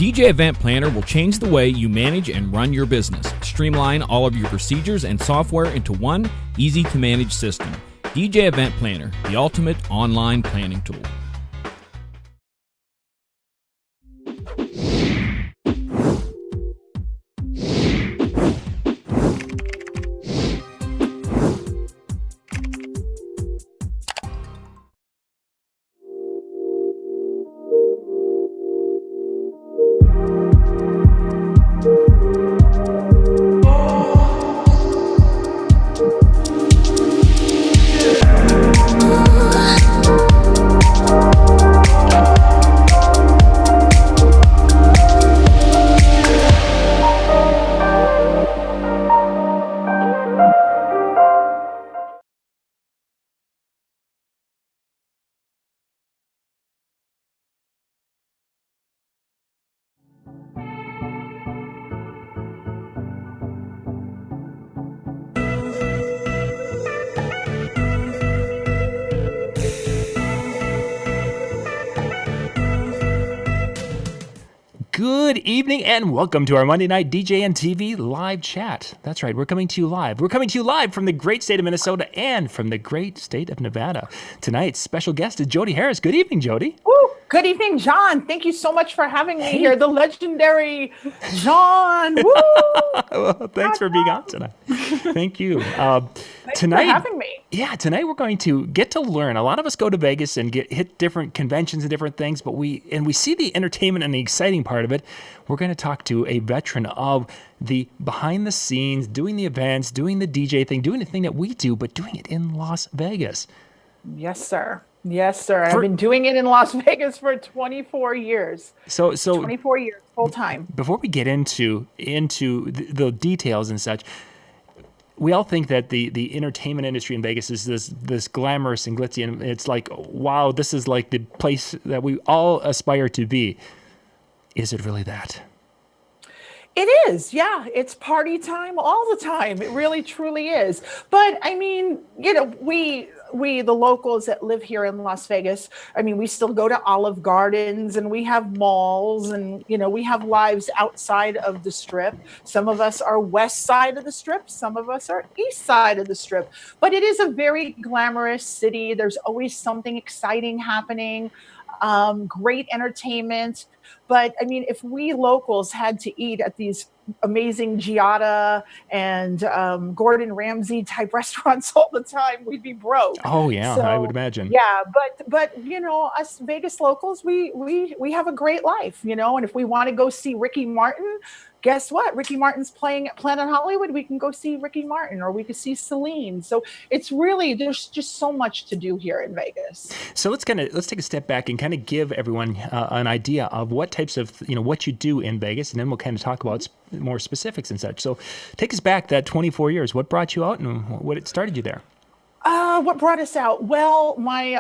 DJ Event Planner will change the way you manage and run your business. Streamline all of your procedures and software into one easy-to-manage system. DJ Event Planner, the ultimate online planning tool. Good evening and welcome to our Monday night DJNTV live chat. That's right, we're coming to you live. We're coming to you live from the great state of Minnesota and from the great state of Nevada. Tonight's special guest is Jodi Harris. Good evening, Jodi. Woo! Good evening, John. Thank you so much for having me here. The legendary John. Woo! Well, thanks for being on tonight. Thank you. Thanks for having me. Yeah, tonight we're going to get to learn. A lot of us go to Vegas and hit different conventions and different things, but we see the entertainment and the exciting part of it. We're going to talk to a veteran of the behind the scenes, doing the events, doing the DJ thing, doing the thing that we do, but doing it in Las Vegas. Yes, sir. Yes, sir. I've been doing it in Las Vegas for 24 years. So 24 years, full time. Before we get into the details and such, we all think that the entertainment industry in Vegas is this glamorous and glitzy, and it's like, wow, this is like the place that we all aspire to be. Is it really that? It is, yeah. It's party time all the time. It really, truly is. But I mean, we the locals that live here in Las Vegas, I mean, we still go to Olive Gardens and we have malls and, we have lives outside of the Strip. Some of us are west side of the Strip. Some of us are east side of the Strip. But it is a very glamorous city. There's always something exciting happening, great entertainment. But I mean, if we locals had to eat at these amazing Giada and Gordon Ramsay type restaurants all the time, we'd be broke. Oh yeah, so, I would imagine. Yeah, but us Vegas locals, we have a great life, and if we want to go see Ricky Martin, guess what? Ricky Martin's playing at Planet Hollywood. We can go see Ricky Martin, or we could see Celine. So it's really, there's just so much to do here in Vegas. So let's take a step back and kind of give everyone an idea of what types of, what you do in Vegas, and then we'll kind of talk about more specifics and such. So take us back that 24 years. What brought you out and what started you there? What brought us out? Well, my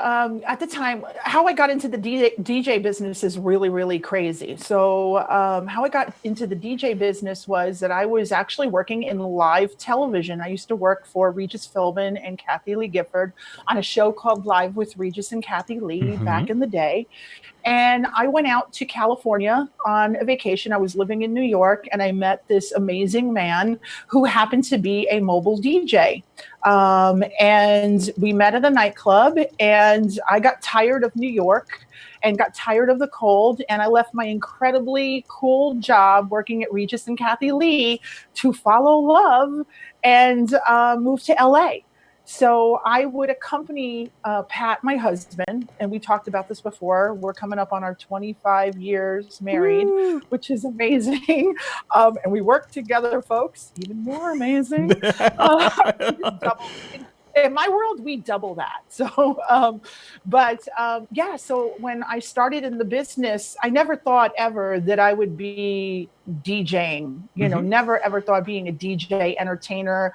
at the time, how I got into the DJ business is really, really crazy. So how I got into the DJ business was that I was actually working in live television. I used to work for Regis Philbin and Kathie Lee Gifford on a show called Live with Regis and Kathie Lee back in the day. And I went out to California on a vacation. I was living in New York, and I met this amazing man who happened to be a mobile DJ. And we met at a nightclub, and I got tired of New York and got tired of the cold. And I left my incredibly cool job working at Regis and Kathie Lee to follow love and move to LA. So I would accompany Pat, my husband, and we talked about this before. We're coming up on our 25 years married, which is amazing. And we work together, folks, even more amazing. In my world, we double that. So, so when I started in the business, I never thought ever that I would be DJing, never ever thought being a DJ entertainer.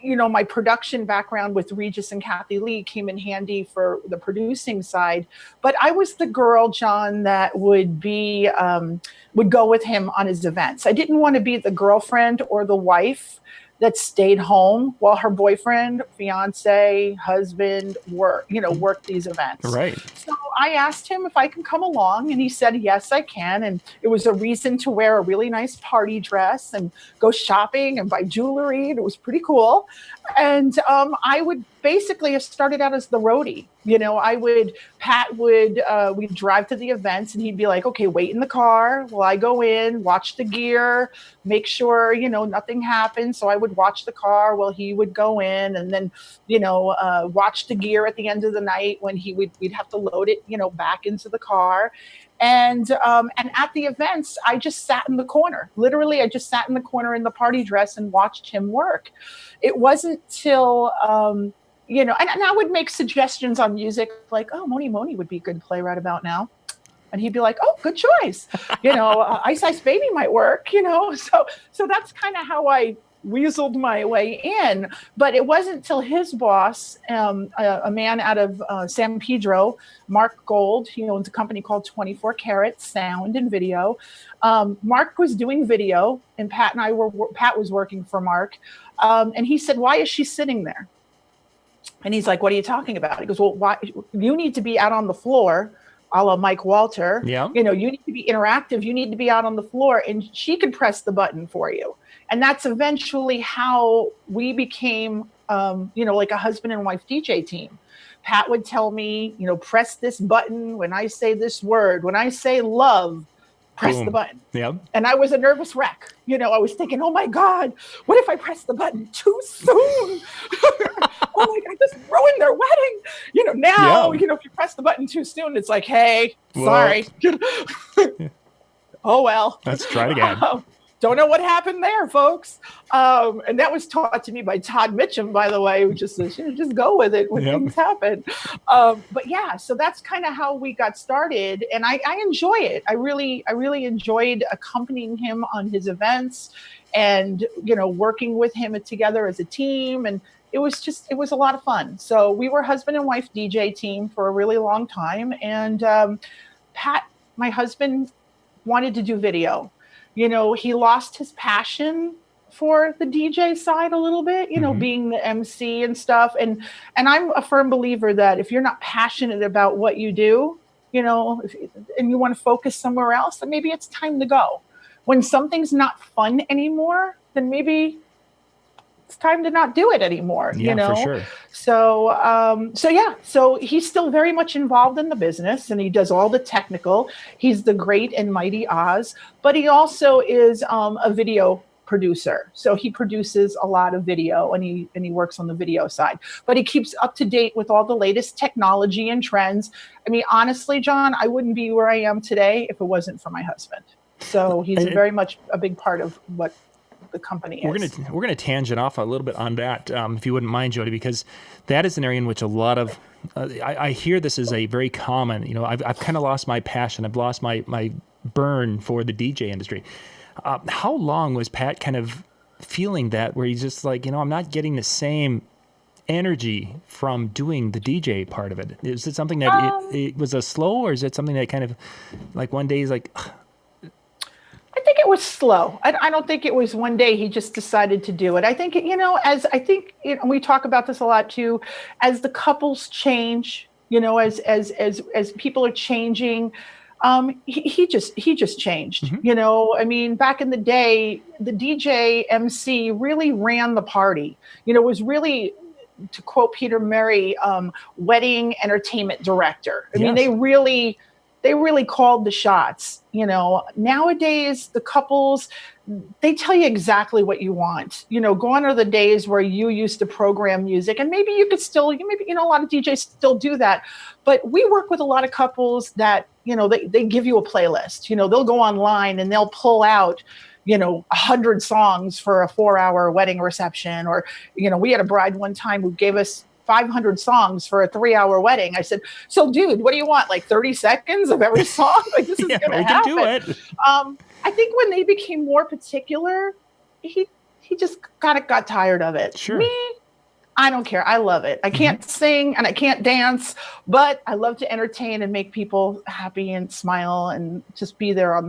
My production background with Regis and Kathie Lee came in handy for the producing side, but I was the girl, John, that would go with him on his events. I didn't want to be the girlfriend or the wife that stayed home while her boyfriend, fiance, husband worked these events. Right. So I asked him if I can come along, and he said, yes, I can. And it was a reason to wear a really nice party dress and go shopping and buy jewelry. And it was pretty cool. And I would basically have started out as the roadie. We'd drive to the events, and he'd be like, okay, wait in the car while I go in, watch the gear, make sure, nothing happens. So I would watch the car while he would go in, and then, watch the gear at the end of the night when we'd have to load it, back into the car. And at the events, I just sat in the corner. Literally, I just sat in the corner in the party dress and watched him work. It wasn't till, and I would make suggestions on music like, oh, Moni Moni would be a good play right about now. And he'd be like, oh, good choice. Ice Ice Baby might work, So that's kind of how I weaseled my way in. But it wasn't till his boss, a man out of San Pedro, Mark Gold, he owns a company called 24 Karat Sound and Video. Mark was doing video, and Pat was working for Mark. And he said, why is she sitting there? And he's like, what are you talking about? He goes, well, why? You need to be out on the floor, a la Mike Walter. Yeah. You need to be interactive. You need to be out on the floor, and she could press the button for you. And that's eventually how we became, like a husband and wife DJ team. Pat would tell me, press this button when I say this word. When I say love, press the button. Yep. And I was a nervous wreck. I was thinking, oh my God, what if I press the button too soon? Oh my God, just ruined their wedding. Now, if you press the button too soon, it's like, hey, sorry. Oh, well. Let's try it again. Don't know what happened there, folks. And that was taught to me by Todd Mitchum, by the way, who just says, just go with it when things happen. But yeah, so that's kind of how we got started. And I enjoy it. I really enjoyed accompanying him on his events and, working with him together as a team. And it was a lot of fun. So we were husband and wife DJ team for a really long time. And Pat, my husband, wanted to do video. He lost his passion for the DJ side a little bit, being the MC and stuff. And I'm a firm believer that if you're not passionate about what you do, and you want to focus somewhere else, then maybe it's time to go. When something's not fun anymore, then maybe it's time to not do it anymore, For sure. So he's still very much involved in the business, and he does all the technical. He's the great and mighty Oz, but he also is a video producer. So he produces a lot of video, and he works on the video side, but he keeps up to date with all the latest technology and trends. I mean, honestly, John, I wouldn't be where I am today if it wasn't for my husband. So he's very much a big part of what the company is. We're gonna tangent off a little bit on that, if you wouldn't mind, Jodi, because that is an area in which a lot of I hear this is a very common. I've kind of lost my passion. I've lost my burn for the DJ industry. How long was Pat kind of feeling that, where he's just like, I'm not getting the same energy from doing the DJ part of it? Is it something that it was a slow, or is it something that kind of like one day he's like? I think it was slow. I don't think it was one day he just decided to do it. I think, we talk about this a lot too, as the couples change, as people are changing, he just changed. Mm-hmm. Back in the day, the DJ MC really ran the party. It was really, to quote Peter Murray, wedding entertainment director. I mean, they really called the shots. Nowadays, the couples, they tell you exactly what you want. Gone are the days where you used to program music, and maybe you could still, a lot of DJs still do that. But we work with a lot of couples that, they give you a playlist. They'll go online and they'll pull out 100 songs for a 4-hour wedding reception. Or, we had a bride one time who gave us 500 songs for a 3-hour wedding. I said, so dude, what do you want? Like 30 seconds of every song? Like, this is going to happen. We can do it. I think when they became more particular, he just got tired of it. Sure. Me, I don't care. I love it. I can't sing and I can't dance, but I love to entertain and make people happy and smile and just be there on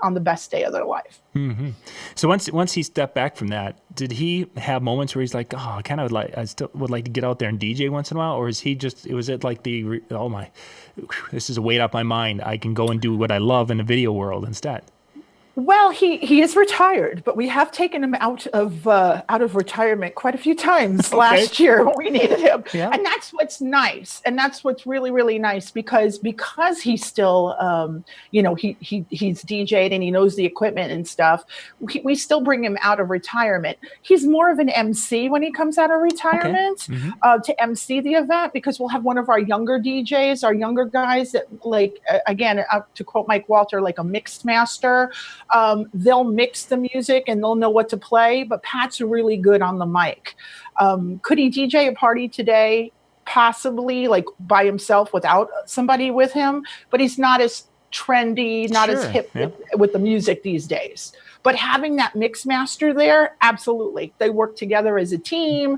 on the best day of their life. Mm-hmm. So once he stepped back from that, did he have moments where he's like, oh, I still would like to get out there and DJ once in a while? Or is he just, was it like oh my, this is a weight off my mind. I can go and do what I love in the video world instead. Well, he is retired, but we have taken him out of retirement quite a few times last year when we needed him. Yeah. And that's what's nice. And that's what's really, really nice because he's still, he's DJ'd and he knows the equipment and stuff. We still bring him out of retirement. He's more of an MC when he comes out of retirement to MC the event because we'll have one of our younger DJs, our younger guys that to quote Mike Walter, like a mixed master. They'll mix the music and they'll know what to play, but Pat's really good on the mic. Could he DJ a party today? Possibly, like by himself without somebody with him, but he's not as trendy, not as hip with the music these days. But having that mix master there, absolutely. They work together as a team.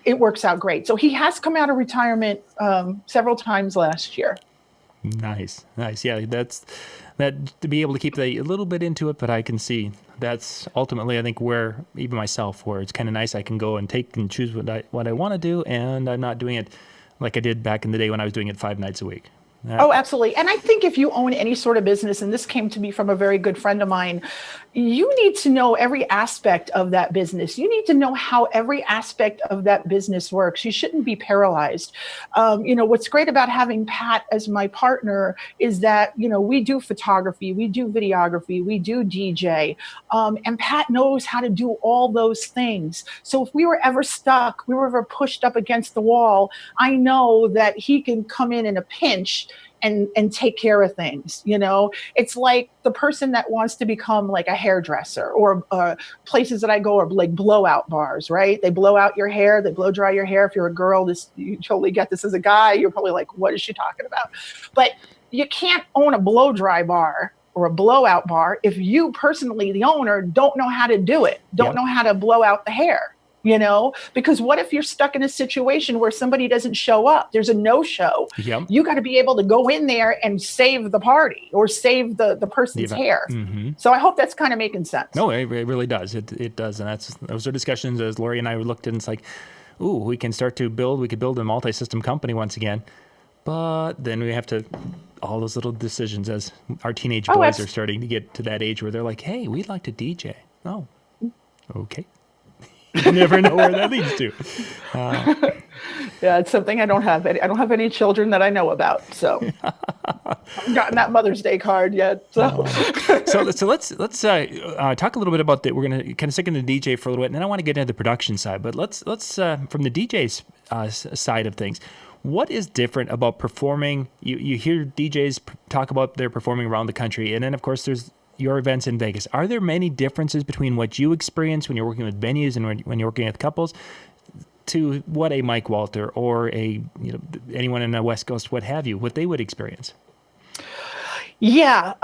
It works out great. So he has come out of retirement several times last year. Nice. Yeah, that to be able to keep a little bit into it, but I can see that's ultimately, I think, where even myself, where it's kind of nice, I can go and take and choose what I want to do, and I'm not doing it like I did back in the day when I was doing it 5 nights a week. Oh, absolutely. And I think if you own any sort of business, and this came to me from a very good friend of mine, you need to know every aspect of that business. You need to know how every aspect of that business works. You shouldn't be paralyzed. What's great about having Pat as my partner is that, we do photography, we do videography, we do DJ, and Pat knows how to do all those things. So if we were ever stuck, we were ever pushed up against the wall, I know that he can come in a pinch and take care of things. It's like the person that wants to become like a hairdresser or places that I go are like blowout bars, right? They blow out your hair, they blow dry your hair. If you're a girl, you totally get this. As a guy, you're probably like, what is she talking about? But you can't own a blow dry bar or a blowout bar if you personally, the owner, don't know how to do it, don't know how to blow out the hair. Because what if you're stuck in a situation where somebody doesn't show up? There's a no-show. Yep. You got to be able to go in there and save the party or save the person's hair. Mm-hmm. So I hope that's kind of making sense. No, it really does. It does. And those are discussions as Lori and I looked at, and it's like, ooh, we could build a multi-system company once again. But then we have to, all those little decisions as our teenage boys are starting to get to that age where they're like, hey, we'd like to DJ. Oh, okay. You never know where that leads to. Yeah, it's something I don't have. I don't have any children that I know about, so I haven't gotten that Mother's Day card yet. So, so let's talk a little bit about that. We're going to kind of stick in the DJ for a little bit, and then I want to get into the production side. But let's from the DJ's side of things. What is different about performing? You hear DJs talk about their performing around the country, and then of course there's your events in Vegas. Are there many differences between what you experience when you're working with venues and when you're working with couples to what a Mike Walter or anyone in the West Coast, what have you, what they would experience? Yeah,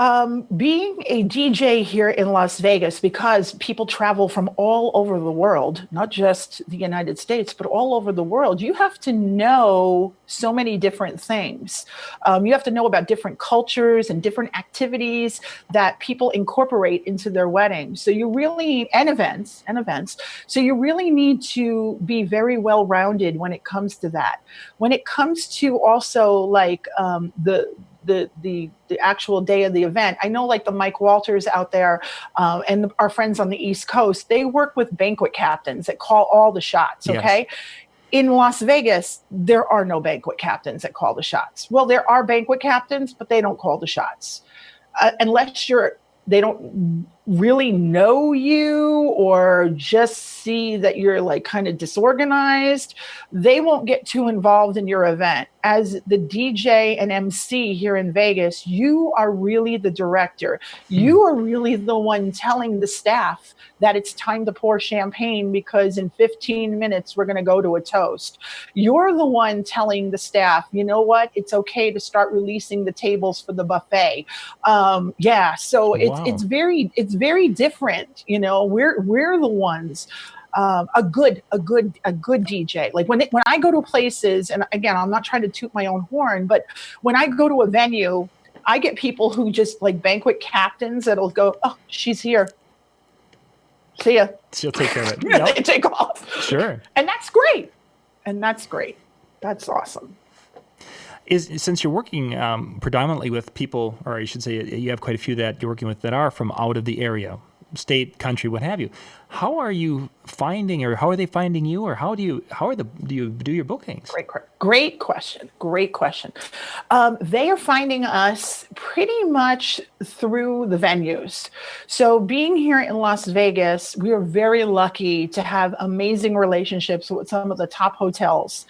being a DJ here in Las Vegas, because people travel from all over the world, not just the United States, but all over the world, you have to know so many different things. You have to know about different cultures and different activities that people incorporate into their weddings. So you really, and events. So you really need to be very well-rounded when it comes to that. When it comes to also like the actual day of the event. I know like the Mike Walters out there and our friends on the East Coast, they work with banquet captains that call all the shots, okay? Yes. In Las Vegas, there are no banquet captains that call the shots. Well, there are banquet captains, but they don't call the shots. Unless they don't really know you or just see that you're like kind of disorganized, they won't get too involved in your event. As the DJ and MC here in Vegas, you are really the director. You are really the one telling the staff that it's time to pour champagne because in 15 minutes we're going to go to a toast. You're the one telling the staff, you know what, it's okay to start releasing the tables for the buffet. So it's very different. We're the ones. A good DJ. Like when I go to places, and again, I'm not trying to toot my own horn, but when I go to a venue, I get people who just like banquet captains that'll go, oh, she's here. See ya. She'll take care of it. Yep. They take off. Sure. And that's great. That's awesome. Since you're working predominantly with people, or I should say you have quite a few that you're working with that are from out of the area, state, country, what have you, how are you finding, or how are they finding you, or do you do your bookings? Great question. They are finding us pretty much through the venues. So being here in Las Vegas, we are very lucky to have amazing relationships with some of the top hotels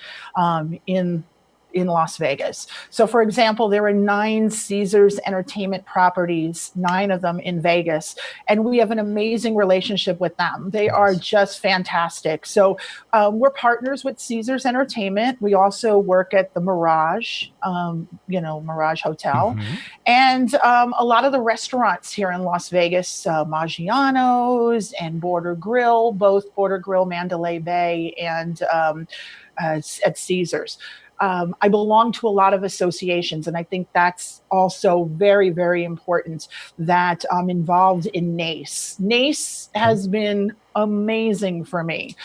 in Las Vegas. So for example, there are 9 Caesars Entertainment properties, 9 of them in Vegas, and we have an amazing relationship with them. They are just fantastic. So we're partners with Caesars Entertainment. We also work at the Mirage, Mirage Hotel, and a lot of the restaurants here in Las Vegas, Maggiano's and Border Grill, both Border Grill, Mandalay Bay, and at Caesars. I belong to a lot of associations, and I think that's also very, very important that I'm involved in NACE. NACE has been amazing for me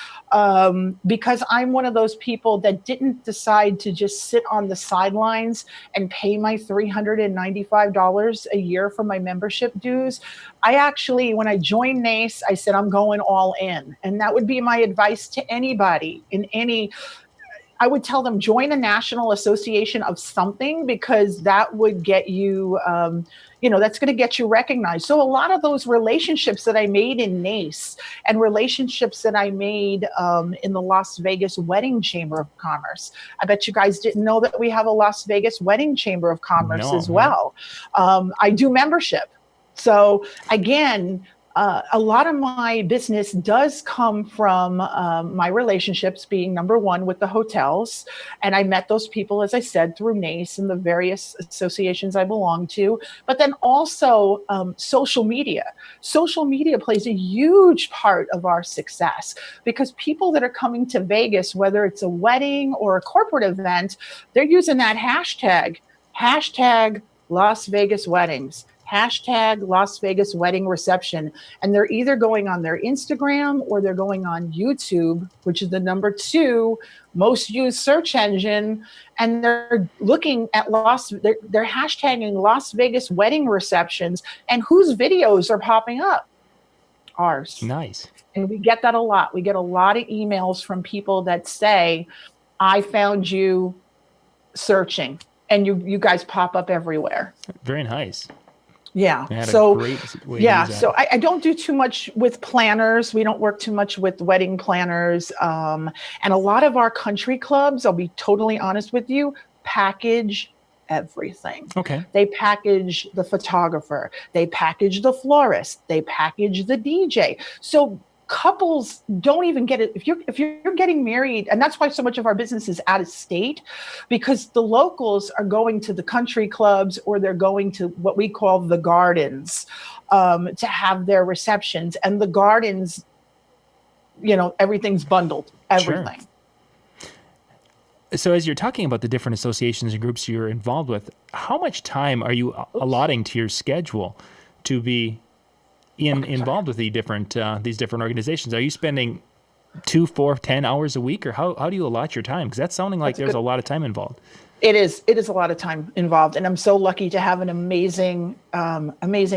because I'm one of those people that didn't decide to just sit on the sidelines and pay my $395 a year for my membership dues. I actually, when I joined NACE, I said, I'm going all in. And that would be my advice to anybody I would tell them, join a national association of something, because that would get you, that's going to get you recognized. So a lot of those relationships that I made in NACE and relationships that I made in the Las Vegas Wedding Chamber of Commerce. I bet you guys didn't know that we have a Las Vegas Wedding Chamber of Commerce as well. I do membership. So again, a lot of my business does come from my relationships being number one with the hotels. And I met those people, as I said, through NACE and the various associations I belong to. But then also social media. Social media plays a huge part of our success, because people that are coming to Vegas, whether it's a wedding or a corporate event, they're using that hashtag Las Vegas Weddings. Hashtag Las Vegas Wedding Reception. And they're either going on their Instagram or they're going on YouTube, which is the number 2 most used search engine. And they're looking at they're hashtagging Las Vegas wedding receptions, and whose videos are popping up? Ours. Nice. And we get that a lot. We get a lot of emails from people that say, I found you searching, and you guys pop up everywhere. Very nice. Yeah. So I don't do too much with planners. We don't work too much with wedding planners. And a lot of our country clubs, I'll be totally honest with you, package everything. Okay. They package the photographer. They package the florist. They package the DJ. So couples don't even get it. If you're getting married, and that's why so much of our business is out of state, because the locals are going to the country clubs, or they're going to what we call the gardens to have their receptions. And the gardens, everything's bundled, everything. Sure. So as you're talking about the different associations and groups you're involved with, how much time are you allotting to your schedule to be involved with these different organizations? Are you spending 2, 4, 10 hours a week, or how do you allot your time? Because that's sounding like there's a lot of time involved. It is a lot of time involved, and I'm so lucky to have an amazing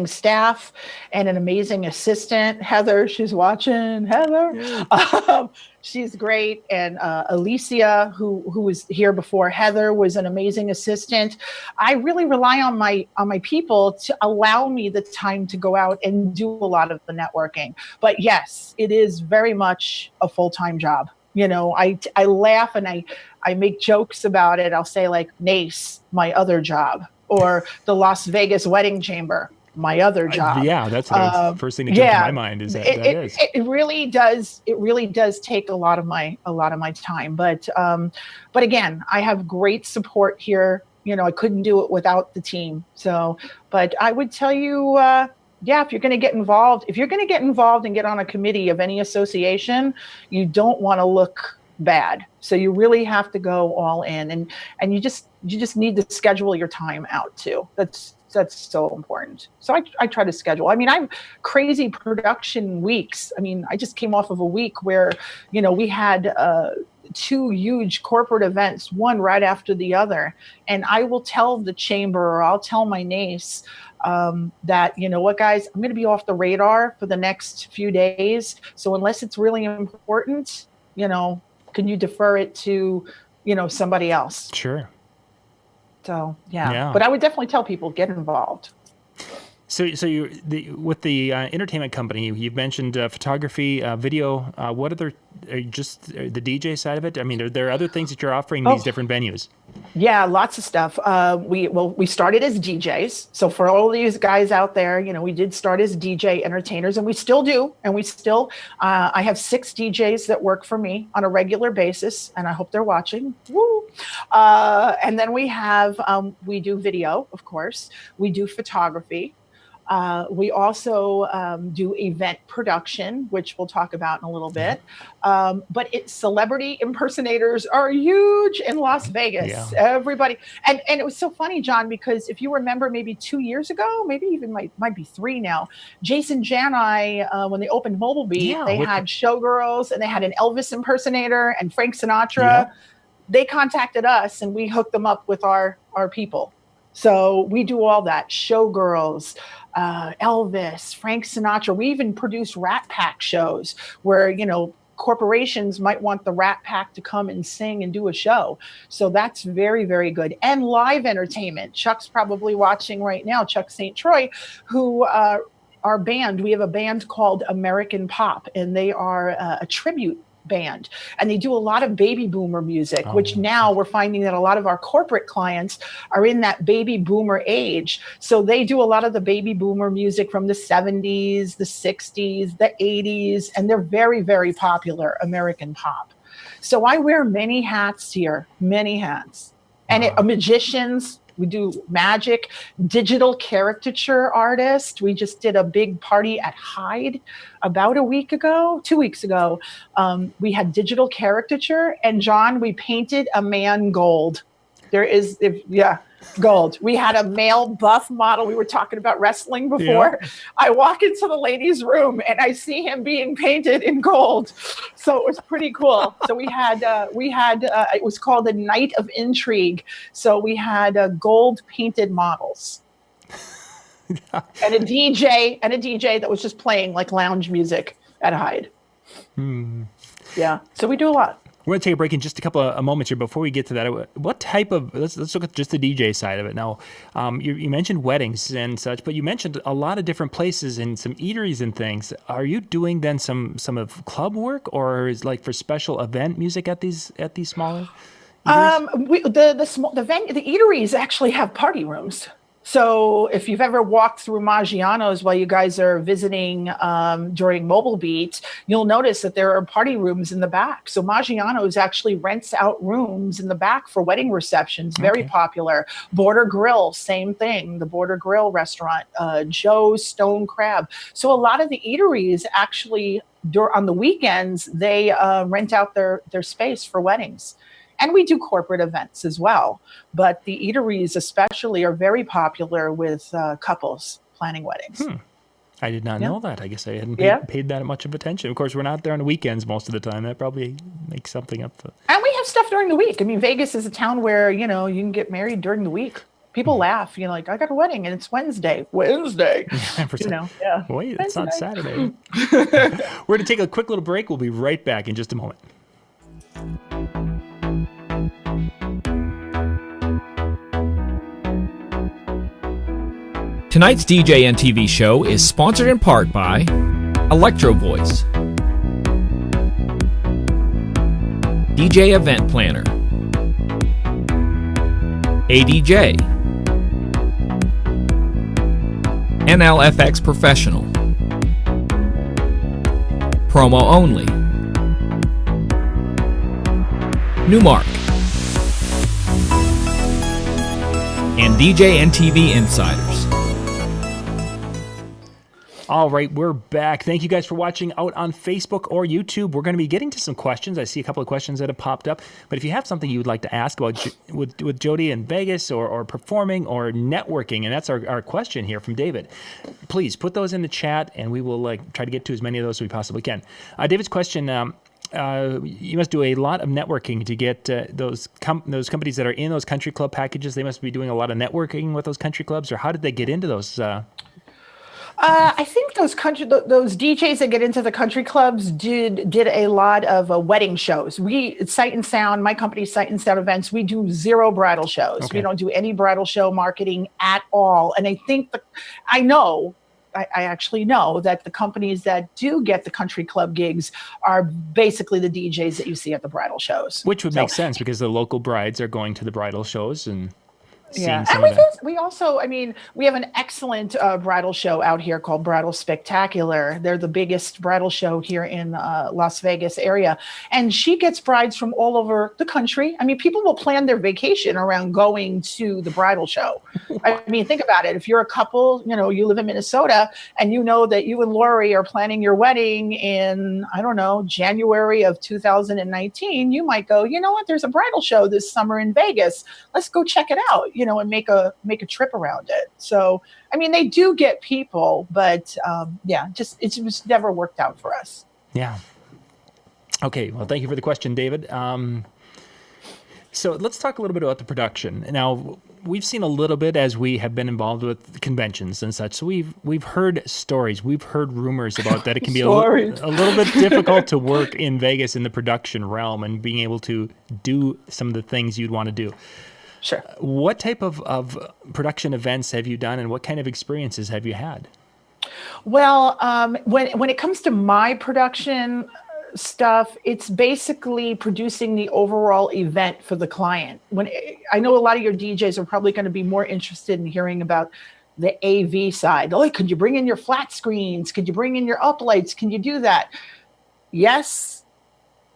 staff and an amazing assistant. Heather, she's watching. Heather, she's great, and Alicia, who was here before Heather, was an amazing assistant. I really rely on my people to allow me the time to go out and do a lot of the networking. But yes, it is very much a full-time job. I laugh and I make jokes about it. I'll say like NACE, my other job, or the Las Vegas Wedding Chamber, my other job. That's the first thing that comes to my mind is it really does. It really does take a lot of my time. But again, I have great support here. I couldn't do it without the team. So, but I would tell you, if you're going to get involved, and get on a committee of any association, you don't want to look bad. So you really have to go all in, and you just need to schedule your time out too. That's That's so important. So I try to schedule. I mean, I'm crazy production weeks. I mean, I just came off of a week where, we had 2 huge corporate events, one right after the other. And I will tell the chamber, or I'll tell my NACE that, you know what, guys, I'm going to be off the radar for the next few days. So unless it's really important, can you defer it to, somebody else? Sure. So, yeah. But I would definitely tell people, get involved. So you with the entertainment company, you've mentioned photography, video. What other, just the DJ side of it? I mean, are there other things that you're offering in these different venues? Yeah, lots of stuff. We started as DJs. So for all these guys out there, we did start as DJ entertainers, and we still do. And we still, I have 6 DJs that work for me on a regular basis, and I hope they're watching. Woo! And then we have, we do video, of course. We do photography. We also do event production, which we'll talk about in a little bit. But celebrity impersonators are huge in Las Vegas. Yeah. Everybody. And it was so funny, John, because if you remember maybe 2 years ago, maybe even might be 3 now, Jason Janai, when they opened Mobile Beat, they had showgirls and they had an Elvis impersonator and Frank Sinatra. Yeah. They contacted us and we hooked them up with our people. So we do all that. Showgirls, Elvis, Frank Sinatra. We even produce Rat Pack shows where, corporations might want the Rat Pack to come and sing and do a show. So that's very, very good. And live entertainment. Chuck's probably watching right now, Chuck St. Troy, who our band, we have a band called American Pop, and they are a tribute band, and they do a lot of baby boomer music, which now we're finding that a lot of our corporate clients are in that baby boomer age. So they do a lot of the baby boomer music from the 70s, the 60s, the 80s, and they're very, very popular, American Pop. So I wear many hats here, many hats. And magicians, we do magic, digital caricature artist. We just did a big party at Hyde about 2 weeks ago. We had digital caricature, and John, we painted a man gold. Gold. We had a male buff model. We were talking about wrestling before. Yeah. I walk into the ladies' room and I see him being painted in gold. So it was pretty cool. So we had it was called the Night of Intrigue. So we had gold painted models. and a DJ that was just playing like lounge music at Hyde. Yeah. So we do a lot. We're going to take a break in just a couple of moments here. Before we get to that, what type of, let's look at just the DJ side of it. Now, you mentioned weddings and such, but you mentioned a lot of different places and some eateries and things. Are you doing then some of club work, or is like for special event music at these smaller eateries? The eateries actually have party rooms. So if you've ever walked through Maggiano's while you guys are visiting during Mobile Beat, you'll notice that there are party rooms in the back. So Maggiano's actually rents out rooms in the back for wedding receptions. Very popular. Border Grill, same thing. The Border Grill restaurant, Joe's Stone Crab. So a lot of the eateries actually, on the weekends, they rent out their space for weddings. And we do corporate events as well. But the eateries especially are very popular with couples planning weddings. I did not know that. I guess I hadn't paid that much of attention. Of course, we're not there on the weekends most of the time. That probably makes something up. And we have stuff during the week. I mean, Vegas is a town where, you can get married during the week. People laugh, like, I got a wedding and it's Wednesday. Wait, it's not Saturday. We're going to take a quick little break. We'll be right back in just a moment. Tonight's DJNTV show is sponsored in part by Electro Voice, DJ Event Planner, ADJ, NLFX Professional, Promo Only, Newmark, and DJNTV Insiders. All right, we're back. Thank you guys for watching out on Facebook or YouTube. We're going to be getting to some questions. I see a couple of questions that have popped up. But if you have something you would like to ask about with Jodi in Vegas or performing or networking, and that's our question here from David, please put those in the chat, and we will try to get to as many of those as we possibly can. David's question, you must do a lot of networking to get those companies that are in those country club packages. They must be doing a lot of networking with those country clubs, or how did they get into those? I think those DJs that get into the country clubs did a lot of wedding shows. Sight and Sound, my company Sight and Sound Events, we do 0 bridal shows. Okay. We don't do any bridal show marketing at all. And I think I actually know that the companies that do get the country club gigs are basically the DJs that you see at the bridal shows. Which would make sense because the local brides are going to the bridal shows and seeing some and of that. we also, we have an excellent bridal show out here called Bridal Spectacular. They're the biggest bridal show here in Las Vegas area. And she gets brides from all over the country. People will plan their vacation around going to the bridal show. Think about it. If you're a couple, you live in Minnesota and you know that you and Lori are planning your wedding in, January of 2019, you might go, you know what, there's a bridal show this summer in Vegas. Let's go check it out. And make a trip around it. So, they do get people, but it just never worked out for us. Yeah. Okay. Well, thank you for the question, David. So let's talk a little bit about the production. Now, we've seen a little bit as we have been involved with conventions and such. So we've heard stories. We've heard rumors about that it can be a little bit difficult to work in Vegas in the production realm and being able to do some of the things you'd want to do. Sure. What type of production events have you done, and what kind of experiences have you had? Well, when it comes to my production stuff, it's basically producing the overall event for the client. I know a lot of your DJs are probably going to be more interested in hearing about the AV side. Oh, could you bring in your flat screens? Could you bring in your uplights? Can you do that? Yes,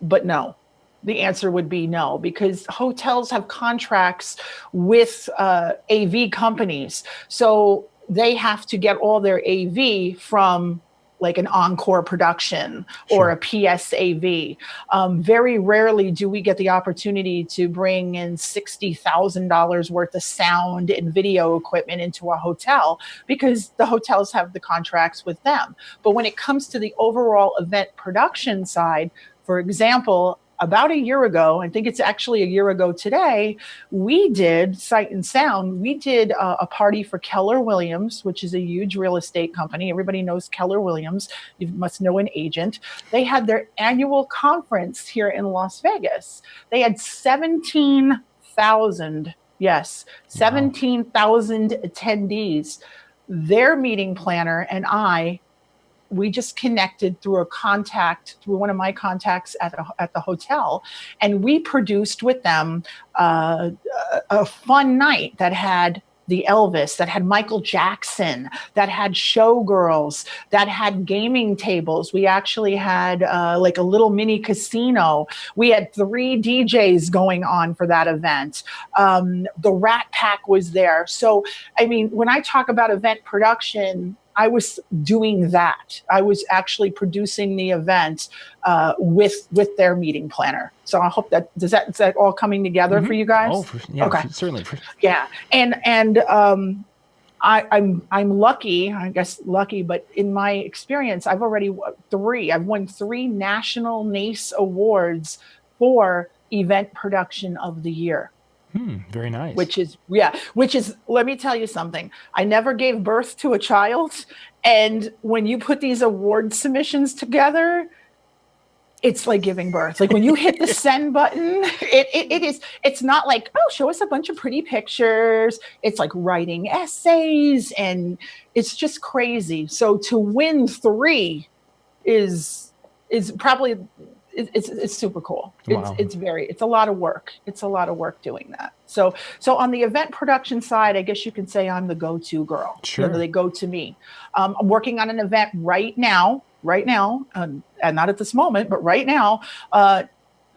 but no. The answer would be no, because hotels have contracts with AV companies. So they have to get all their AV from like an Encore production or a PSAV. Very rarely do we get the opportunity to bring in $60,000 worth of sound and video equipment into a hotel because the hotels have the contracts with them. But when it comes to the overall event production side, for example, about a year ago, I think it's actually a year ago today, we did Sight and Sound. We did a party for Keller Williams, which is a huge real estate company. Everybody knows Keller Williams. You must know an agent. They had their annual conference here in Las Vegas. They had 17,000 attendees. Their meeting planner and we just connected through one of my contacts at the hotel, and we produced with them a fun night that had the Elvis, that had Michael Jackson, that had showgirls, that had gaming tables. We actually had like a little mini casino. We had 3 DJs going on for that event. The Rat Pack was there. So, when I talk about event production, I was doing that. I was actually producing the event with their meeting planner. So I hope is that all coming together for you guys? Oh, yeah, okay. Certainly. Yeah, and I'm lucky, but in my experience, I've already won 3 national NACE awards for event production of the year. Very nice. Which is, let me tell you something. I never gave birth to a child. And when you put these award submissions together, it's like giving birth. Like when you hit the send button, it's not like, oh, show us a bunch of pretty pictures. It's like writing essays, and it's just crazy. So to win 3 is probably, it's super cool. Wow. It's a lot of work. It's a lot of work doing that. So on the event production side, I guess you can say I'm the go-to girl. Sure. They go to me. I'm working on an event right now, and not at this moment, but right now,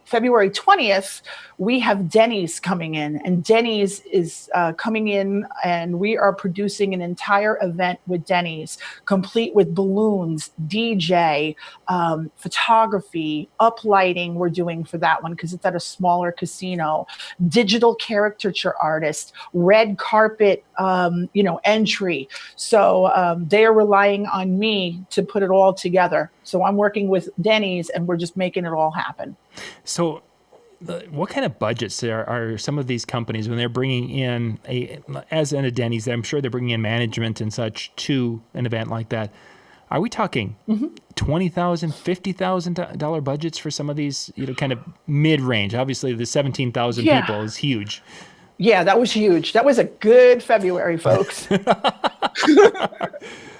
February 20th, we have Denny's coming in, and Denny's is coming in, and we are producing an entire event with Denny's, complete with balloons, DJ, photography, uplighting. We're doing for that one because it's at a smaller casino, digital caricature artist, red carpet, entry. So they are relying on me to put it all together. So I'm working with Denny's, and we're just making it all happen. So what kind of budgets are some of these companies when they're bringing in as in a Denny's, I'm sure they're bringing in management and such to an event like that. Are we talking $20,000, $50,000 budgets for some of these, kind of mid-range? Obviously, the 17,000 people is huge. Yeah, that was huge. That was a good February, folks.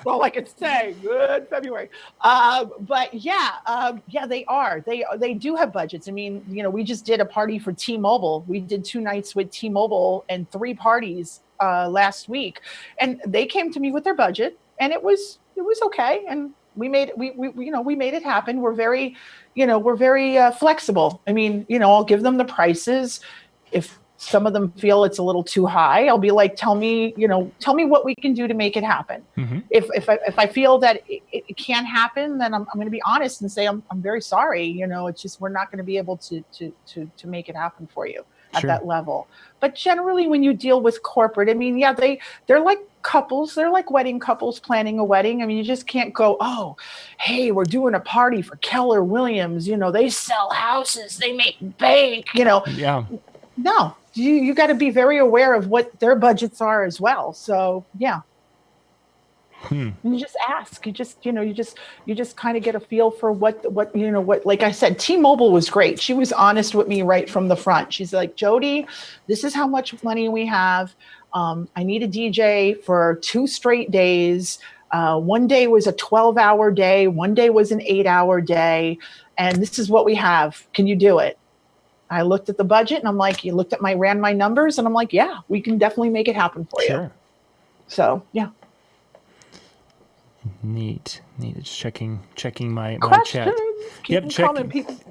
All I can say, good February. But they are. They do have budgets. I mean, we just did a party for T-Mobile. We did 2 nights with T-Mobile and 3 parties last week, and they came to me with their budget, and it was okay, and we made it happen. We're very flexible. I mean, I'll give them the prices. If some of them feel it's a little too high, I'll be like, tell me what we can do to make it happen. Mm-hmm. If I feel that it can't happen, then I'm going to be honest and say I'm very sorry. It's just we're not going to be able to make it happen for you at that level. But generally, when you deal with corporate, I mean, they're like couples. They're like wedding couples planning a wedding. I mean, you just can't go, oh, hey, we're doing a party for Keller Williams. They sell houses, they make bank. Yeah. No. You got to be very aware of what their budgets are as well. So yeah, you just ask. You just kind of get a feel for what. Like I said, T-Mobile was great. She was honest with me right from the front. She's like, Jodi, this is how much money we have. I need a DJ for 2 straight days. One day was a 12-hour day. One day was an 8-hour day, and this is what we have. Can you do it? I looked at the budget, and I'm like, ran my numbers, and I'm like, yeah, we can definitely make it happen for you. So, yeah. Neat. Just checking my chat. Keep checking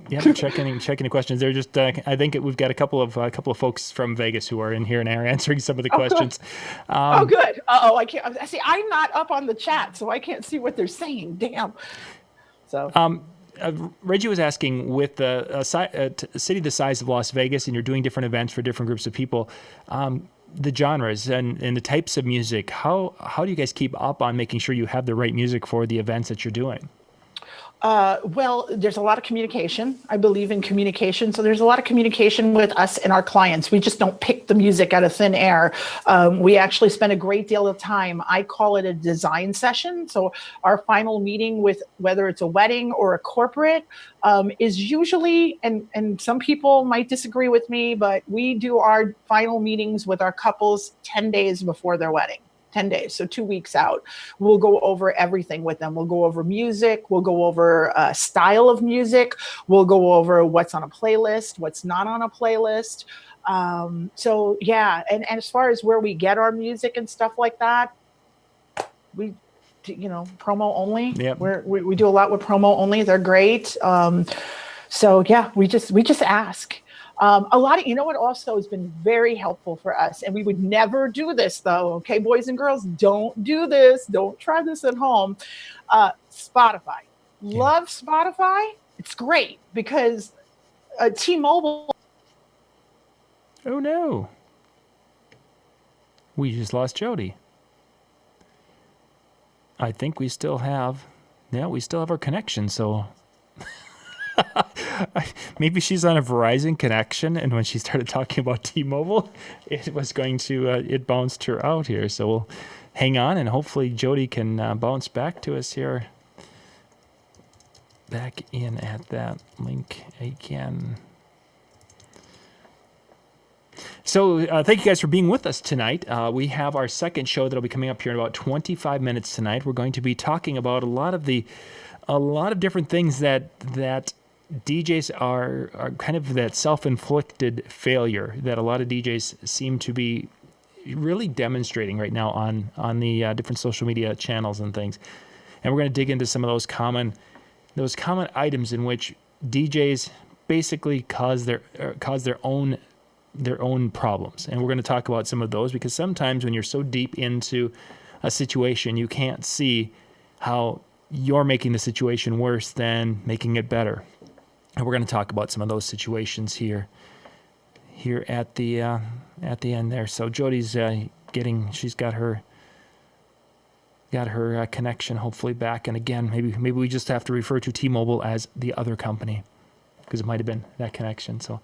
the questions. They're just. I think we've got a couple of folks from Vegas who are in here and are answering some of the questions. Good. Good. I can't see. I'm not up on the chat, so I can't see what they're saying. Damn. So. Reggie was asking, with a city the size of Las Vegas, and you're doing different events for different groups of people, the genres and the types of music, how do you guys keep up on making sure you have the right music for the events that you're doing? Well, there's a lot of communication. I believe in communication. So there's a lot of communication with us and our clients. We just don't pick the music out of thin air. We actually spend a great deal of time. I call it a design session. So our final meeting with whether it's a wedding or a corporate is usually, and some people might disagree with me, but we do our final meetings with our couples 10 days before their wedding. 10 days, so 2 weeks out. We'll go over everything with them. We'll go over music. We'll go over style of music. We'll go over what's on a playlist, what's not on a playlist. So yeah, and as far as where we get our music and stuff like that, we, promo only. Yep. We do a lot with promo only. They're great. So yeah, we just ask. A lot of, what also has been very helpful for us, and we would never do this though. Okay, boys and girls, don't do this. Don't try this at home. Spotify. Yeah. Love Spotify. It's great because T-Mobile. Oh no. We just lost Jodi. I think we still have our connection, so maybe she's on a Verizon connection, and when she started talking about T-Mobile, it bounced her out here. So we'll hang on, and hopefully Jodi can bounce back to us here. Back in at that link again. So thank you guys for being with us tonight. We have our second show that'll be coming up here in about 25 minutes tonight. We're going to be talking about a lot of different things that DJs are kind of that self-inflicted failure that a lot of DJs seem to be really demonstrating right now on the different social media channels and things. And we're going to dig into some of those common items in which DJs basically cause their own problems. And we're going to talk about some of those, because sometimes when you're so deep into a situation, you can't see how you're making the situation worse than making it better. And we're going to talk about some of those situations here at the end there. So Jodi's she's got her connection hopefully back. And again, maybe we just have to refer to T-Mobile as the other company, because it might have been that connection. So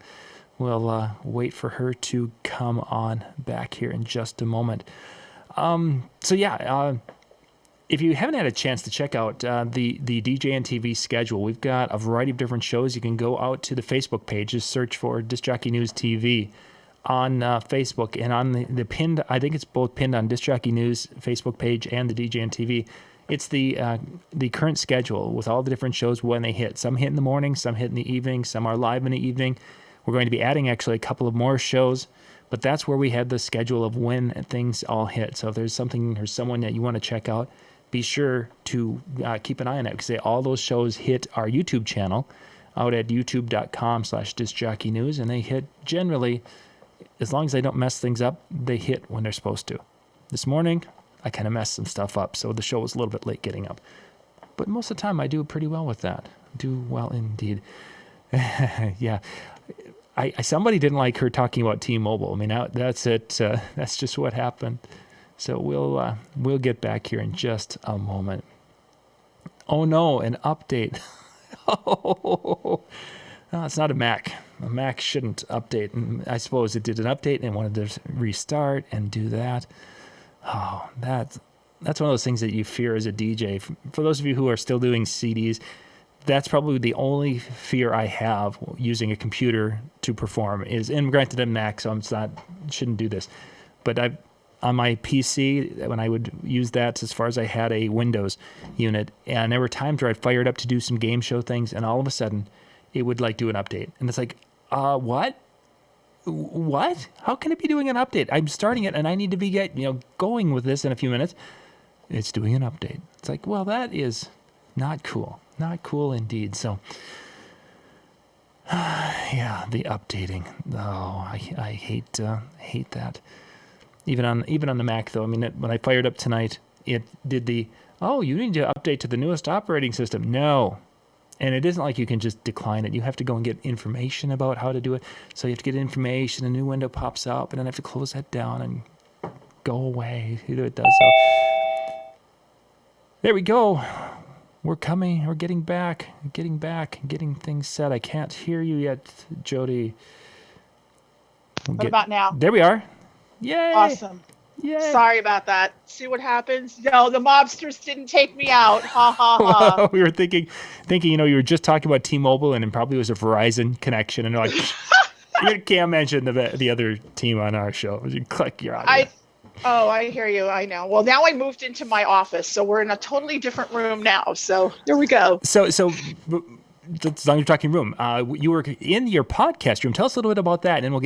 we'll wait for her to come on back here in just a moment. If you haven't had a chance to check out the DJNTV schedule, we've got a variety of different shows. You can go out to the Facebook page, just search for Disc Jockey News TV on Facebook, and on the pinned, I think it's both pinned on Disc Jockey News Facebook page and the DJNTV. It's the current schedule with all the different shows when they hit. Some hit in the morning, some hit in the evening, some are live in the evening. We're going to be adding actually a couple of more shows, but that's where we had the schedule of when things all hit. So if there's something or someone that you want to check out, be sure to keep an eye on it, because all those shows hit our YouTube channel out at youtube.com/discjockeynews, and they hit generally, as long as they don't mess things up, they hit when they're supposed to. This morning, I kind of messed some stuff up, so the show was a little bit late getting up. But most of the time, I do pretty well with that. Do well indeed. Yeah. Somebody didn't like her talking about T-Mobile. I mean, that's it. That's just what happened. So we'll get back here in just a moment. Oh no, an update. Oh, no, it's not a Mac. A Mac shouldn't update. And I suppose it did an update and wanted to restart and do that. Oh, that's one of those things that you fear as a DJ. For those of you who are still doing CDs, that's probably the only fear I have using a computer to perform is, and granted I'm Mac, so shouldn't do this, but on my PC, when I would use that, as far as I had a Windows unit, and there were times where I'd fire it up to do some game show things, and all of a sudden, it would do an update. And it's like, what? What? How can it be doing an update? I'm starting it, and I need to be going with this in a few minutes. It's doing an update. It's like, well, that is not cool. Not cool indeed. So, yeah, the updating. Oh, I hate that. Even on the Mac, though, I mean, when I fired up tonight, it did you need to update to the newest operating system. No. And it isn't like you can just decline it. You have to go and get information about how to do it. So you have to get information, a new window pops up, and then I have to close that down and go away. It does so. There we go. We're coming. We're getting back, getting things set. I can't hear you yet, Jodi. What about now? There we are. Yay! Awesome. Yay! Sorry about that. See what happens? No, the mobsters didn't take me out. Ha ha ha. We were thinking, you were just talking about T-Mobile, and it probably was a Verizon connection, and they're like, you can't mention the other team on our show. You click, you're out. I hear you. I know. Well, now I moved into my office, so we're in a totally different room now. So there we go. So. As long as you're talking room, you were in your podcast room. Tell us a little bit about that, and then we'll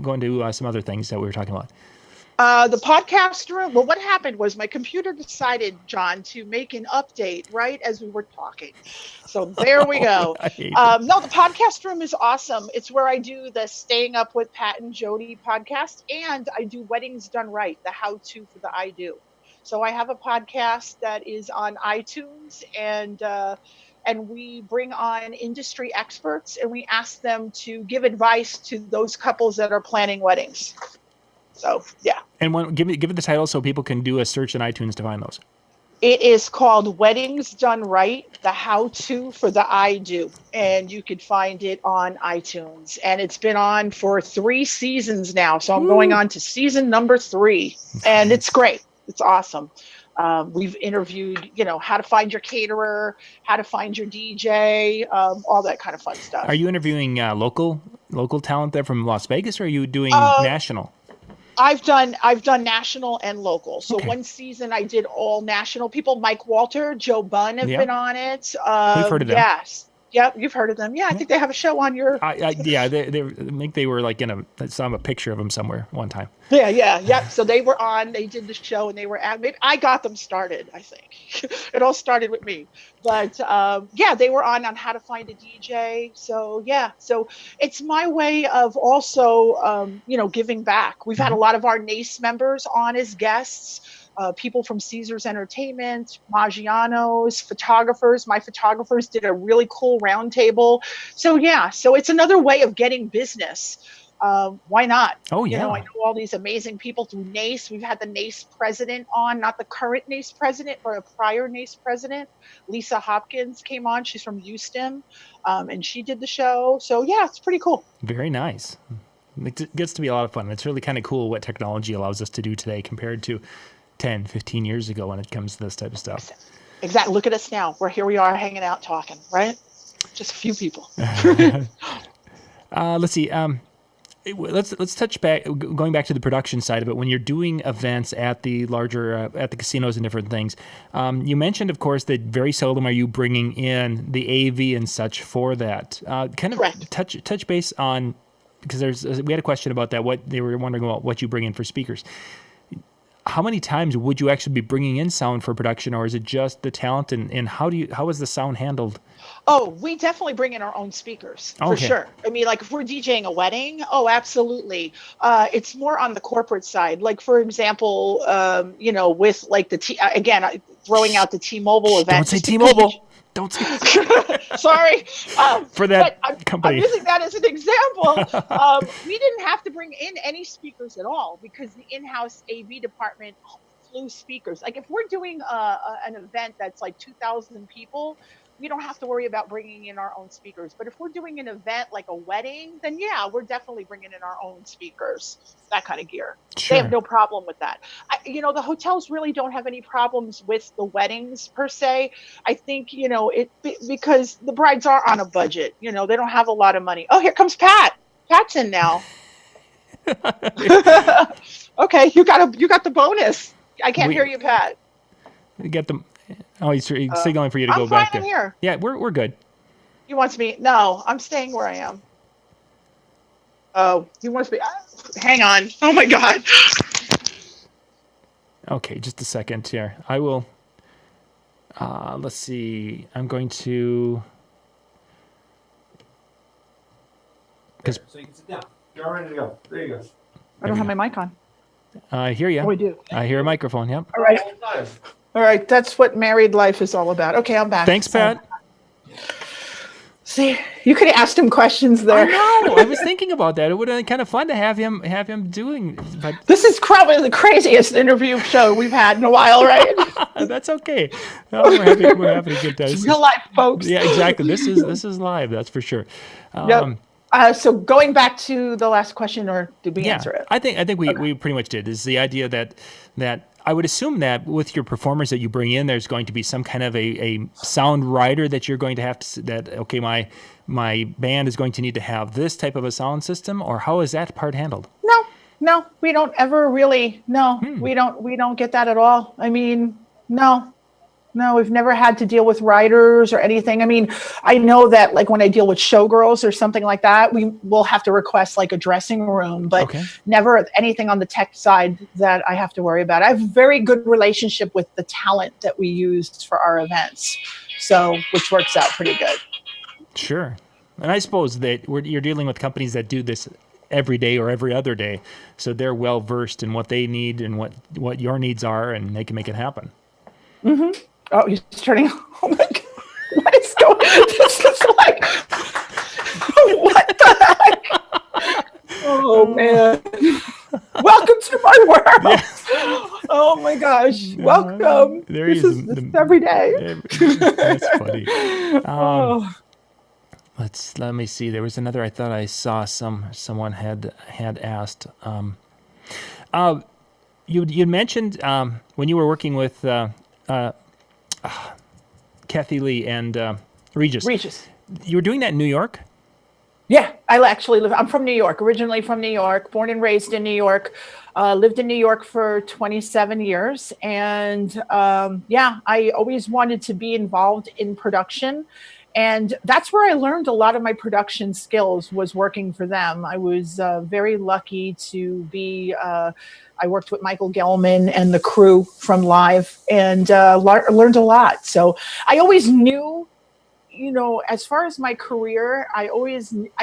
go into some other things that we were talking about. The podcast room. Well, what happened was my computer decided, John, to make an update right as we were talking. So there we go. No, the podcast room is awesome. It's where I do the Staying Up with Pat and Jodi podcast, and I do Weddings Done Right, the how-to for the I Do. So I have a podcast that is on iTunes, and we bring on industry experts, and we ask them to give advice to those couples that are planning weddings. So, yeah. And give it the title so people can do a search in iTunes to find those. It is called Weddings Done Right, the how-to for the I Do. And you can find it on iTunes. And it's been on for 3 seasons now. So I'm going on to season number 3. And it's great. It's awesome. We've interviewed, how to find your caterer, how to find your DJ, all that kind of fun stuff. Are you interviewing local talent there from Las Vegas, or are you doing national? I've done national and local. So one season I did all national people. Mike Walter, Joe Bunn have been on it. We've heard of them. Yes. Yeah, you've heard of them. Yeah, I think they have a show on your. Yeah, I think they were like I saw a picture of them somewhere one time. Yeah. So they were on. They did the show, and they were at. Maybe I got them started. I think it all started with me. But yeah, they were on how to find a DJ. So yeah, so it's my way of also giving back. We've had a lot of our NACE members on as guests. People from Caesars Entertainment, Maggiano's, photographers. My photographers did a really cool roundtable. So yeah, so it's another way of getting business. Why not? Oh yeah. I know all these amazing people through NACE. We've had the NACE president on, not the current NACE president, but a prior NACE president. Lisa Hopkins came on. She's from Houston, and she did the show. So yeah, it's pretty cool. Very nice. It gets to be a lot of fun. It's really kind of cool what technology allows us to do today compared to 10, 15 years ago when it comes to this type of stuff. Exactly. Look at us now. Here we are hanging out talking, right? Just a few people. Let's see. Let's touch back, going back to the production side of it. When you're doing events at the larger, at the casinos and different things, you mentioned, of course, that very seldom are you bringing in the AV and such for that. Kind of Correct. touch base on, because we had a question about that. What they were wondering about what you bring in for speakers. How many times would you actually be bringing in sound for production, or is it just the talent? And how is the sound handled? Oh, we definitely bring in our own speakers for sure. I mean, like if we're DJing a wedding, oh, absolutely. It's more on the corporate side. Like for example, with like throwing out the T-Mobile event. Don't say T-Mobile. Don't say. Sorry. For that company. I'm using that as an example. We didn't have to bring in any speakers at all because the in-house AV department flew speakers. Like if we're doing an event that's like 2,000 people, we don't have to worry about bringing in our own speakers. But if we're doing an event like a wedding, then yeah, we're definitely bringing in our own speakers, that kind of gear. Sure. They have no problem with that. The hotels really don't have any problems with the weddings per se. I think, because the brides are on a budget, they don't have a lot of money. Oh, here comes Pat. Pat's in now. Okay. You got the bonus. I can't hear you, Pat. You get them. Oh, he's signaling for you to go back there. I'm fine here. Yeah, we're good. He wants me. No, I'm staying where I am. Oh, he wants me. Hang on. Oh my God. Okay, just a second here. I will. Let's see. I'm going to. So you can sit down. You're all ready to go. There you go. I don't have my mic on. I hear you. Oh, we do. I hear a microphone. Yep. All right. All right. That's what married life is all about. Okay, I'm back. Thanks, Pat. See, you could have asked him questions there. I know. I was thinking about that. It would have been kind of fun to have him doing. But this is probably the craziest interview show we've had in a while, right? That's okay. No, we're having a good time. It's real life, folks. Yeah, exactly. This is live. That's for sure. Yep. So going back to the last question, or did we answer it? I think we pretty much did. Is the idea that I would assume that with your performers that you bring in, there's going to be some kind of a sound writer that you're going to have to my band is going to need to have this type of a sound system, or how is that part handled? No, we don't ever really. No, we don't get that at all. I mean, no, we've never had to deal with writers or anything. I mean, I know that like when I deal with showgirls or something like that, we will have to request like a dressing room, but never anything on the tech side that I have to worry about. I have a very good relationship with the talent that we use for our events, which works out pretty good. Sure. And I suppose that you're dealing with companies that do this every day or every other day, so they're well versed in what they need and what your needs are, and they can make it happen. Mm-hmm. Oh, he's turning. Oh my God. What is going on? This is like, what the heck? Oh, man. Welcome to my world. Yeah. Oh my gosh. Welcome. This is every day. That's funny. Let me see. There was another. I thought I saw someone had asked. You mentioned when you were working with Kathie Lee and Regis. You were doing that in New York? Yeah, I actually live. I'm from New York, originally from New York, born and raised in New York. Lived in New York for 27 years. And I always wanted to be involved in production. And that's where I learned a lot of my production skills, was working for them. I was very lucky to be, I worked with Michael Gelman and the crew from Live, and learned a lot. So I always knew, as far as my career, I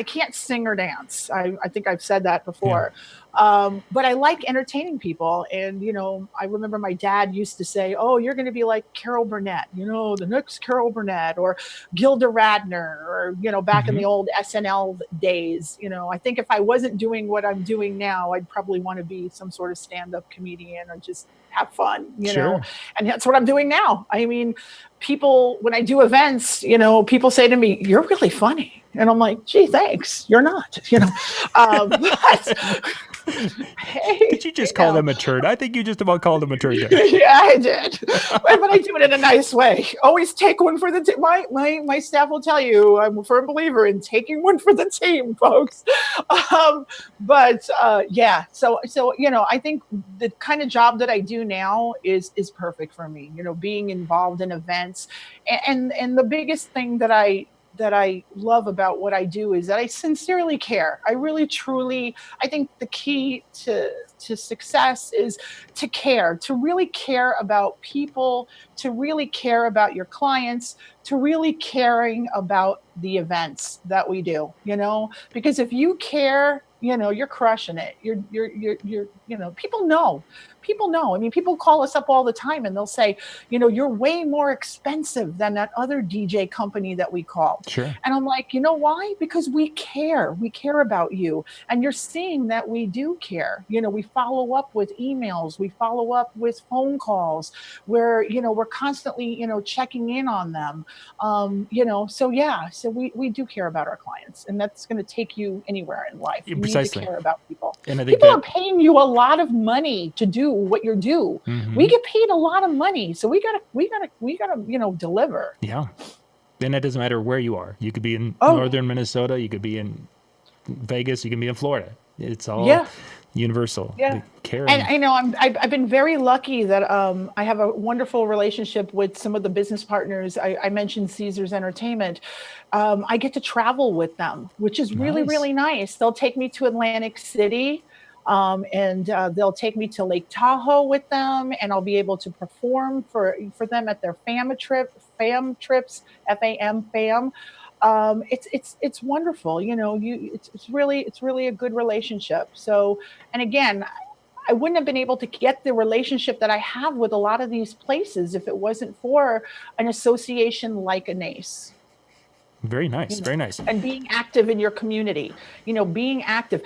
can't sing or dance. I think I've said that before. But I like entertaining people. And, I remember my dad used to say, oh, you're going to be like Carol Burnett, the next Carol Burnett, or Gilda Radner, or, back in the old SNL days. I think if I wasn't doing what I'm doing now, I'd probably want to be some sort of stand-up comedian or just have fun, Sure. and that's what I'm doing now. I mean, people, when I do events, people say to me, you're really funny. And I'm like, gee, thanks. You're not, but, hey, Did you just call them a turd? I think you just about called them a turd there. Yeah, I did. But I do it in a nice way. Always take one for the team. My staff will tell you, I'm a firm believer in taking one for the team, folks. Yeah. So I think the kind of job that I do now is perfect for me. Being involved in events, and the biggest thing that I love about what I do is that I sincerely care. I really, truly, I think the key to success is to care, to really care about people, to really care about your clients, to really caring about the events that we do, because if you care, you're crushing it. You're people know. I mean, people call us up all the time and they'll say, you're way more expensive than that other DJ company that we call. Sure. And I'm like, you know why? Because we care. We care about you. And you're seeing that we do care. We follow up with emails. We follow up with phone calls where, we're constantly, checking in on them. So we do care about our clients, and that's going to take you anywhere in life. You Precisely. need to care about people. And I think people are paying you a lot of money to do what you're due. Mm-hmm. We get paid a lot of money, so we gotta deliver. Yeah. And it doesn't matter where you are. You could be in northern Minnesota, you could be in Vegas, you can be in Florida. It's all universal. Yeah. Care. And I know I've been very lucky that I have a wonderful relationship with some of the business partners. I mentioned Caesars Entertainment. I get to travel with them, which is really, really nice. They'll take me to Atlantic City. And they'll take me to Lake Tahoe with them, and I'll be able to perform for them at their fam trips, FAM. It's wonderful. It's really a good relationship. So, and again, I wouldn't have been able to get the relationship that I have with a lot of these places if it wasn't for an association like a NACE. Very nice. Very nice. And being active in your community, being active,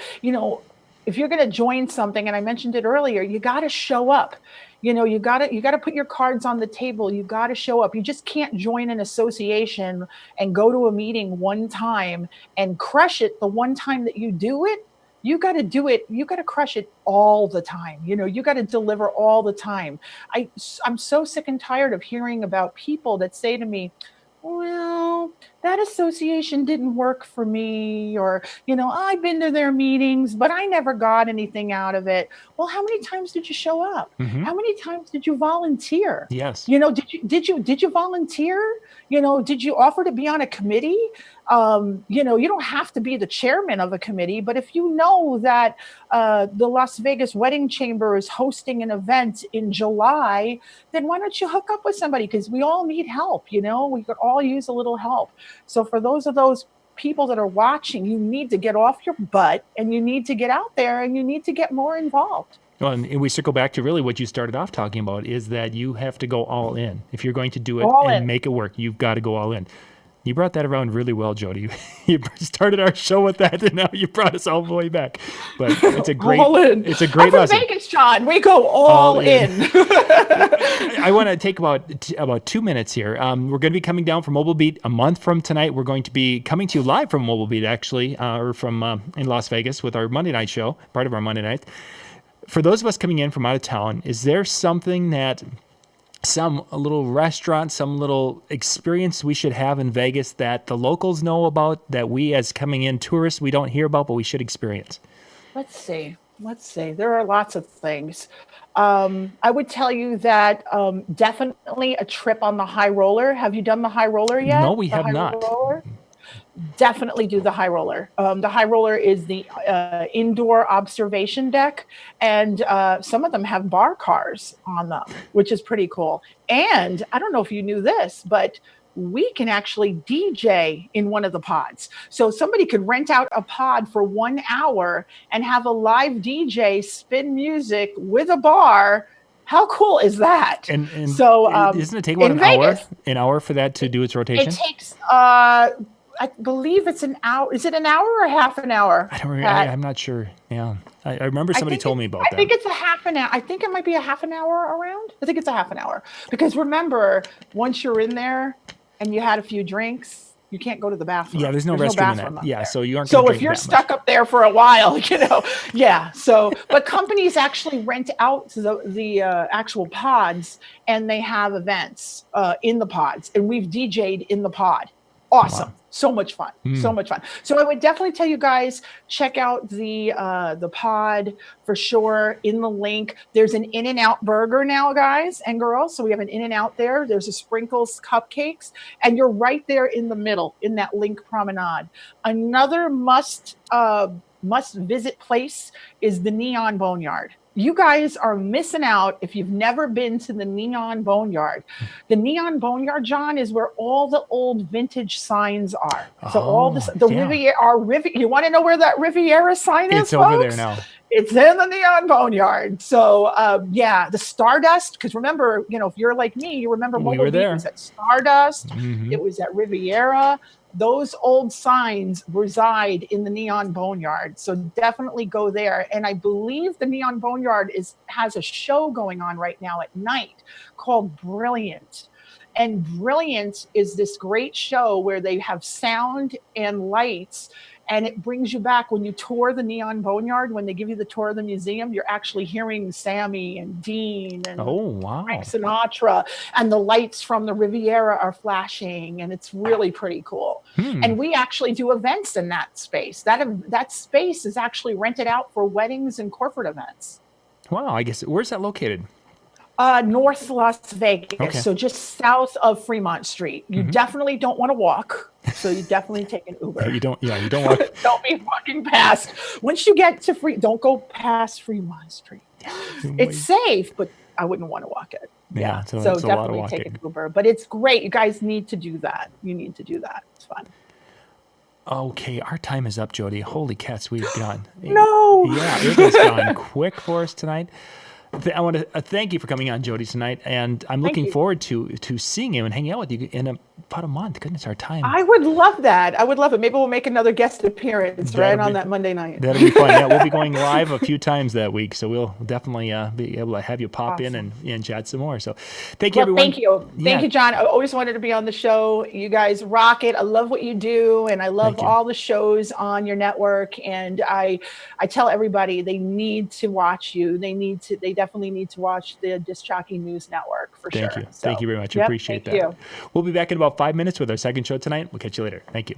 if you're going to join something, and I mentioned it earlier, you got to show up. You got to put your cards on the table. You got to show up. You just can't join an association and go to a meeting one time and crush it the one time that you do it. You got to do it. You got to crush it all the time. You got to deliver all the time. I'm so sick and tired of hearing about people that say to me, well, that association didn't work for me, or, I've been to their meetings, but I never got anything out of it. Well, how many times did you show up? Mm-hmm. How many times did you volunteer? Yes. Did you volunteer? Did you offer to be on a committee? You don't have to be the chairman of a committee, but if you know that the Las Vegas Wedding Chamber is hosting an event in July, then why don't you hook up with somebody? Because we all need help. We could all use a little help. So for those people that are watching, you need to get off your butt, and you need to get out there, and you need to get more involved. Well, and we circle back to really what you started off talking about, is that you have to go all in. If you're going to do it make it work, you've got to go all in. You brought that around really well, Jodi. You started our show with that, and now you brought us all the way back. But it's a great, it's a great lesson. Vegas, John, we go all in. I want to take about 2 minutes here. We're going to be coming down from Mobile Beat a month from tonight. We're going to be coming to you live from Mobile Beat, actually, or from in Las Vegas with our Monday night show, part of our Monday night. For those of us coming in from out of town, is there something that a little restaurant, some little experience we should have in Vegas that the locals know about, that we as coming in tourists, we don't hear about, but we should experience? Let's see. let's see. There are lots of things. I would tell you that definitely a trip on the high roller. Have you done the high roller yet? No, we The have high not. roller? Definitely do the high roller. The high roller is the indoor observation deck, and some of them have bar cars on them, which is pretty cool. And I don't know if you knew this, but we can actually DJ in one of the pods. So somebody could rent out a pod for 1 hour and have a live DJ spin music with a bar. How cool is that? And so doesn't it take about an hour for that to do its rotation? It takes I believe it's an hour. Is it an hour or half an hour? I don't remember. I'm not sure. Yeah. I remember somebody told me about that. I think it's a half an hour. I think it might be a half an hour around. I think it's a half an hour. Because remember, once you're in there and you had a few drinks, you can't go to the bathroom. Yeah, there's no restroom in that. Yeah, so you aren't So if you're stuck up there for a while, yeah. So, but companies actually rent out the actual pods, and they have events in the pods, and we've DJ'd in the pod. Awesome. Wow. So much fun. So much fun. So I would definitely tell you guys, check out the pod for sure. In the link, there's an In-N-Out burger now, guys and girls. So we have an In-N-Out there. There's a Sprinkles cupcakes, and you're right there in the middle in that link promenade. Another must visit place is the Neon Boneyard. You guys are missing out if you've never been to the Neon Boneyard. The Neon Boneyard, John, is where all the old vintage signs are. So all the Riviera, you want to know where that Riviera sign is, It's over there now. It's in the Neon Boneyard. So the Stardust, because remember, if you're like me, you remember we were there. It was at Stardust. It was at Riviera. Those old signs reside in the Neon Boneyard. So definitely go there. And I believe the Neon Boneyard has a show going on right now at night called Brilliant. And Brilliant is this great show where they have sound and lights, and it brings you back when you tour the Neon Boneyard. When they give you the tour of the museum, you're actually hearing Sammy and Dean and Frank Sinatra, and the lights from the Riviera are flashing, and it's really pretty cool. And we actually do events in that space. That space is actually rented out for weddings and corporate events. Wow, I guess where's that located? North Las Vegas, okay. So just south of Fremont Street. You definitely don't want to walk, so you definitely take an Uber. You don't walk. Don't be walking past. Once you get to don't go past Fremont Street. It's safe, but I wouldn't want to walk it. Yeah, so definitely take an Uber. But it's great. You guys need to do that. You need to do that. It's fun. Okay, our time is up, Jodi. Holy cats, we've gone. No. Yeah, it has gone quick for us tonight. I want to thank you for coming on, Jodi, tonight, and I'm looking forward to seeing you and hanging out with you in about a month. Goodness, our time. I would love that. I would love it. Maybe we'll make another guest appearance on that Monday night. That'll be fun. Yeah, we'll be going live a few times that week, so we'll definitely be able to have you pop in and chat some more. So thank you, everyone. Thank you. Thank you, John. I always wanted to be on the show. You guys rock it. I love what you do, and I love all the shows on your network. And I tell everybody they need to watch you. They definitely need to watch the Disc Jockey News Network for sure. Thank you. Thank you very much. Appreciate that. You. We'll be back in about 5 minutes with our second show tonight. We'll catch you later. Thank you.